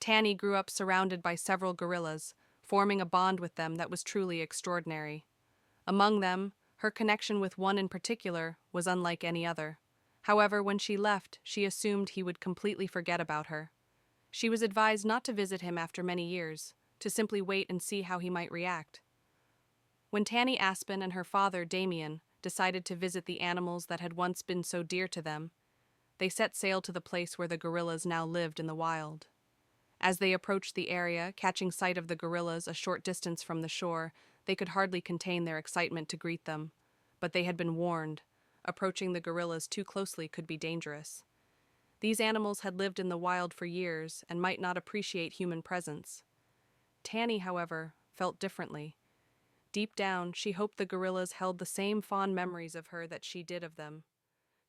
Tanny grew up surrounded by several gorillas, forming a bond with them that was truly extraordinary. Among them, her connection with one in particular was unlike any other. However, when she left, she assumed he would completely forget about her. She was advised not to visit him after many years, to simply wait and see how he might react. When Tanny Aspen and her father, Damien, decided to visit the animals that had once been so dear to them, they set sail to the place where the gorillas now lived in the wild. As they approached the area, catching sight of the gorillas a short distance from the shore, they could hardly contain their excitement to greet them. But they had been warned. Approaching the gorillas too closely could be dangerous. These animals had lived in the wild for years and might not appreciate human presence. Tanny, however, felt differently. Deep down, she hoped the gorillas held the same fond memories of her that she did of them.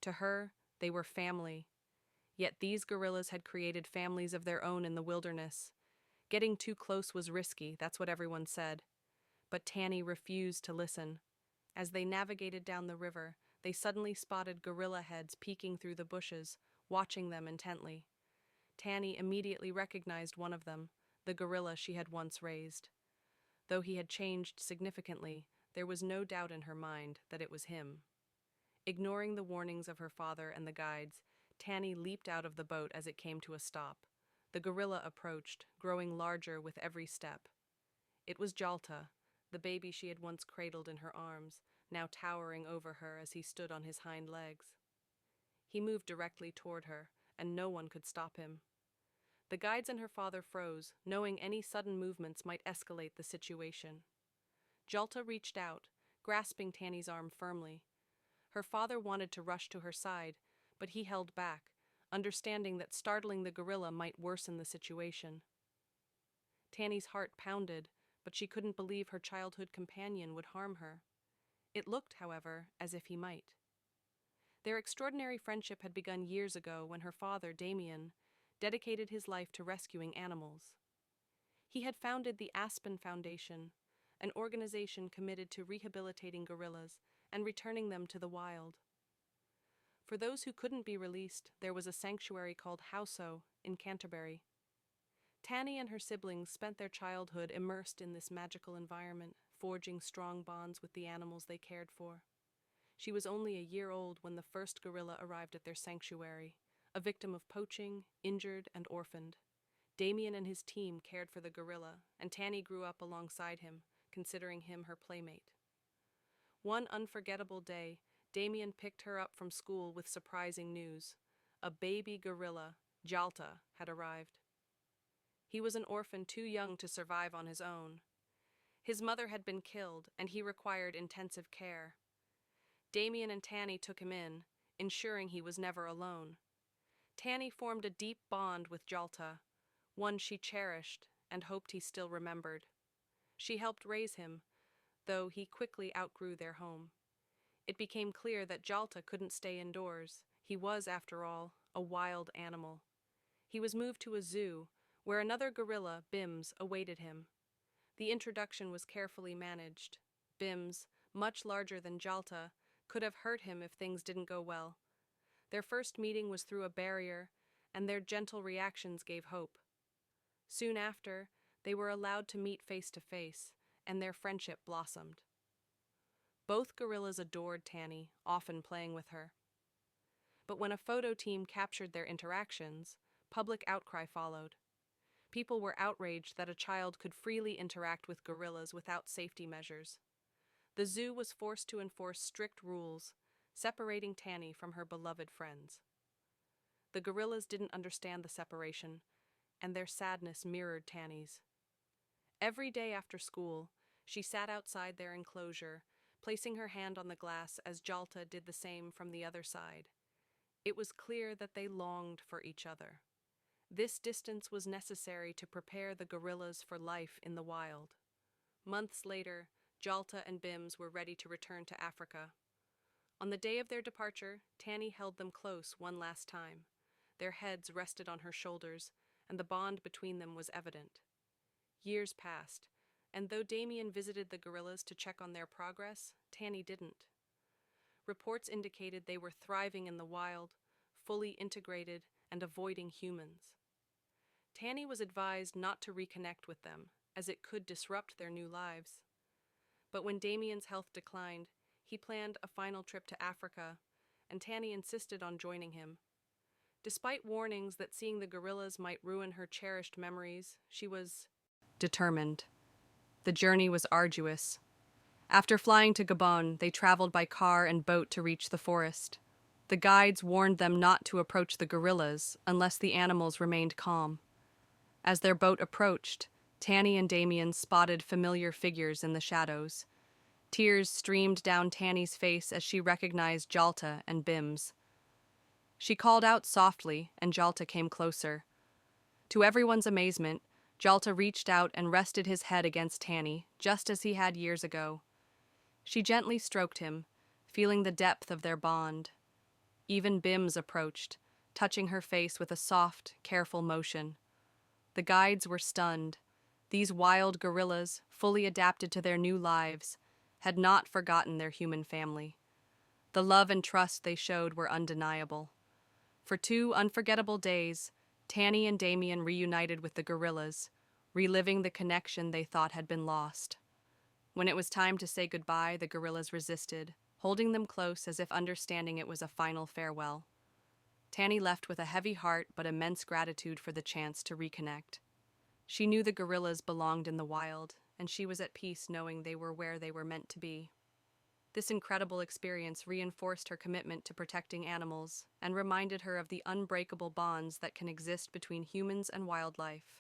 To her, they were family. Yet these gorillas had created families of their own in the wilderness. Getting too close was risky, that's what everyone said. But Tanny refused to listen. As they navigated down the river, they suddenly spotted gorilla heads peeking through the bushes, watching them intently. Tanny immediately recognized one of them, the gorilla she had once raised. Though he had changed significantly, there was no doubt in her mind that it was him. Ignoring the warnings of her father and the guides, Tanny leaped out of the boat as it came to a stop. The gorilla approached, growing larger with every step. It was Jalta, the baby she had once cradled in her arms, now towering over her as he stood on his hind legs. He moved directly toward her, and no one could stop him. The guides and her father froze, knowing any sudden movements might escalate the situation. Jalta reached out, grasping Tanny's arm firmly. Her father wanted to rush to her side, but he held back, understanding that startling the gorilla might worsen the situation. Tanny's heart pounded, but she couldn't believe her childhood companion would harm her. It looked, however, as if he might. Their extraordinary friendship had begun years ago when her father, Damien, dedicated his life to rescuing animals. He had founded the Aspen Foundation, an organization committed to rehabilitating gorillas and returning them to the wild. For those who couldn't be released, there was a sanctuary called Hauso in Canterbury. Tanny and her siblings spent their childhood immersed in this magical environment, forging strong bonds with the animals they cared for. She was only a year old when the first gorilla arrived at their sanctuary, a victim of poaching, injured, and orphaned. Damien and his team cared for the gorilla, and Tanny grew up alongside him, considering him her playmate. One unforgettable day, Damien picked her up from school with surprising news. A baby gorilla, Jalta, had arrived. He was an orphan too young to survive on his own. His mother had been killed, and he required intensive care. Damien and Tanny took him in, ensuring he was never alone. Tanny formed a deep bond with Jalta, one she cherished and hoped he still remembered. She helped raise him, though he quickly outgrew their home. It became clear that Jalta couldn't stay indoors. He was, after all, a wild animal. He was moved to a zoo, where another gorilla, Bims, awaited him. The introduction was carefully managed. Bims, much larger than Jalta, could have hurt him if things didn't go well. Their first meeting was through a barrier, and their gentle reactions gave hope. Soon after, they were allowed to meet face to face, and their friendship blossomed. Both gorillas adored Tanny, often playing with her. But when a photo team captured their interactions, public outcry followed. People were outraged that a child could freely interact with gorillas without safety measures. The zoo was forced to enforce strict rules, separating Tanny from her beloved friends. The gorillas didn't understand the separation, and their sadness mirrored Tanny's. Every day after school, she sat outside their enclosure, placing her hand on the glass as Jalta did the same from the other side. It was clear that they longed for each other. This distance was necessary to prepare the gorillas for life in the wild. Months later, Jalta and Bims were ready to return to Africa. On the day of their departure, Tanny held them close one last time. Their heads rested on her shoulders, and the bond between them was evident. Years passed, and though Damien visited the gorillas to check on their progress, Tanny didn't. Reports indicated they were thriving in the wild, fully integrated, and avoiding humans. Tanny was advised not to reconnect with them, as it could disrupt their new lives. But when Damien's health declined, he planned a final trip to Africa, and Tanny insisted on joining him. Despite warnings that seeing the gorillas might ruin her cherished memories, she was determined. The journey was arduous. After flying to Gabon, they traveled by car and boat to reach the forest. The guides warned them not to approach the gorillas unless the animals remained calm. As their boat approached, Tanny and Damien spotted familiar figures in the shadows. Tears streamed down Tanny's face as she recognized Jalta and Bims. She called out softly, and Jalta came closer. To everyone's amazement, Jalta reached out and rested his head against Tanny, just as he had years ago. She gently stroked him, feeling the depth of their bond. Even Bims approached, touching her face with a soft, careful motion. The guides were stunned. These wild gorillas, fully adapted to their new lives, had not forgotten their human family. The love and trust they showed were undeniable. For 2 unforgettable days, Tanny and Damien reunited with the gorillas, reliving the connection they thought had been lost. When it was time to say goodbye, the gorillas resisted, holding them close as if understanding it was a final farewell. Tanny left with a heavy heart but immense gratitude for the chance to reconnect. She knew the gorillas belonged in the wild, and she was at peace knowing they were where they were meant to be. This incredible experience reinforced her commitment to protecting animals and reminded her of the unbreakable bonds that can exist between humans and wildlife.